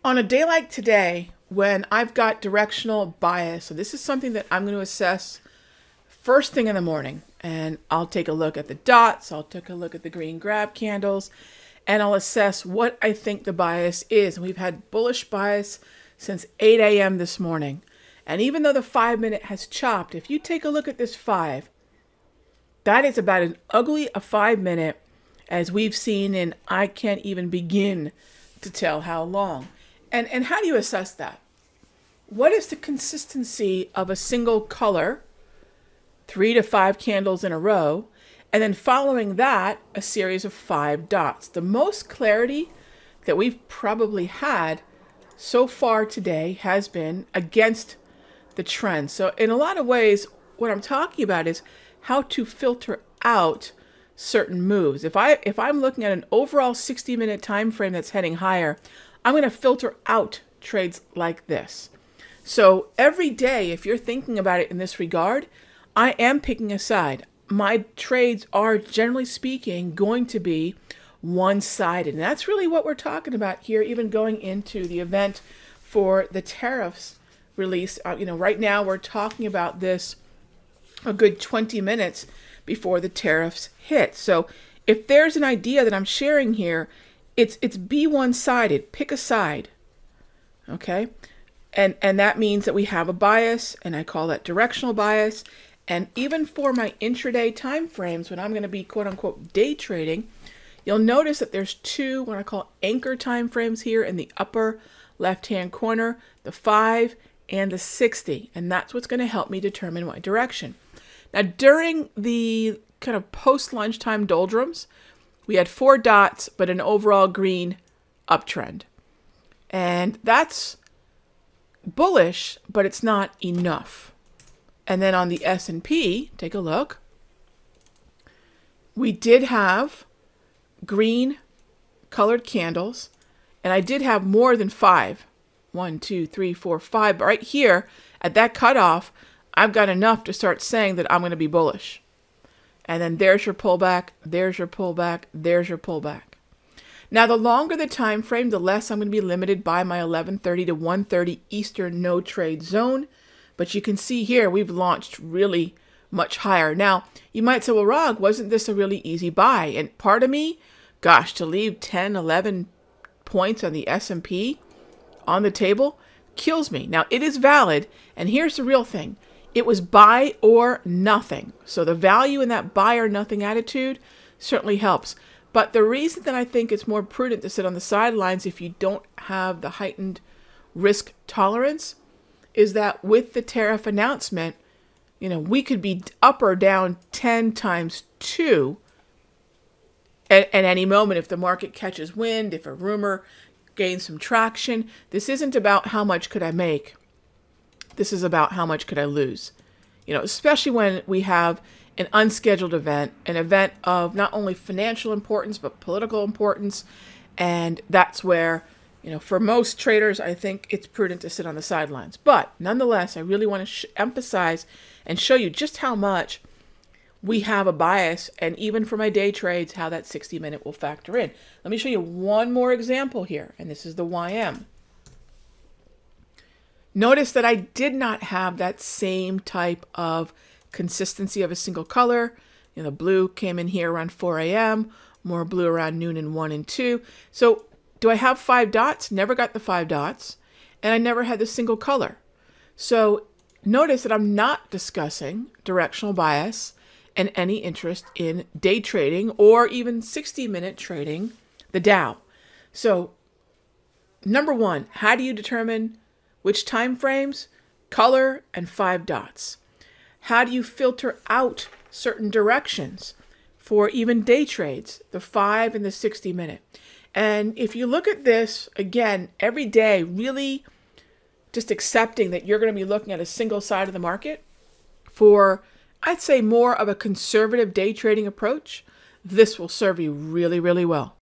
On a day like today, when I've got directional bias, so this is something that I'm going to assess first thing in the morning, and I'll take a look at the dots, I'll take a look at the green grab candles, and I'll assess what I think the bias is. And we've had bullish bias since 8 a.m. this morning. And even though the 5-minute has chopped, if you take a look at this 5, that is about as ugly a 5-minute as we've seen in I can't even begin to tell how long. And how do you assess that? What is the consistency of a single color, 3 to 5 candles in a row, and then following that, a series of 5 dots? The most clarity that we've probably had so far today has been against the trend. So in a lot of ways, what I'm talking about is how to filter out certain moves. If I'm looking at an overall 60-minute time frame that's heading higher, I'm going to filter out trades like this. So every day, if you're thinking about it in this regard, I am picking a side. My trades are, generally speaking, going to be one-sided. And that's really what we're talking about here, even going into the event for the tariffs release. Right now we're talking about this a good 20 minutes before the tariffs hit. So if there's an idea that I'm sharing here, it's be one-sided. Pick a side. Okay? And that means that we have a bias, and I call that directional bias. And even for my intraday time frames, when I'm going to be quote-unquote day trading, you'll notice that there's 2 what I call anchor time frames here in the upper left-hand corner, the 5 and the 60. And that's what's going to help me determine my direction. Now, during the kind of post-lunchtime doldrums, we had 4 dots, but an overall green uptrend. And that's bullish, but it's not enough. And then on the S&P, take a look. We did have green colored candles, and I did have more than 5. 1, 2, 3, 4, 5. But right here at that cutoff, I've got enough to start saying that I'm going to be bullish. And then there's your pullback, there's your pullback, there's your pullback. Now, the longer the time frame, the less I'm going to be limited by my 11:30 to 1:30 Eastern no trade zone. But you can see here, we've launched really much higher. Now, you might say, well, Rog, wasn't this a really easy buy? And part of me, gosh, to leave 10, 11 points on the S&P on the table kills me. Now, it is valid, and here's the real thing. It was buy or nothing. So the value in that buy or nothing attitude certainly helps. But the reason that I think it's more prudent to sit on the sidelines if you don't have the heightened risk tolerance is that with the tariff announcement, we could be up or down 10 times 2 at any moment if the market catches wind, if a rumor gains some traction. This isn't about how much could I make. This is about how much could I lose. Especially when we have an unscheduled event, an event of not only financial importance, but political importance. And that's where, for most traders, I think it's prudent to sit on the sidelines. But nonetheless, I really want to emphasize and show you just how much we have a bias, and even for my day trades, how that 60-minute will factor in. Let me show you one more example here, and this is the YM. Notice that I did not have that same type of consistency of a single color. The blue came in here around 4 a.m., more blue around noon and 1 and 2. So do I have 5 dots? Never got the 5 dots, and I never had the single color. So notice that I'm not discussing directional bias and any interest in day trading or even 60-minute trading the Dow. So number 1, how do you determine which time frames? Color and 5 dots. How do you filter out certain directions for even day trades? The 5 and the 60-minute. And if you look at this, again, every day, really just accepting that you're going to be looking at a single side of the market for, I'd say, more of a conservative day trading approach, this will serve you really, really well.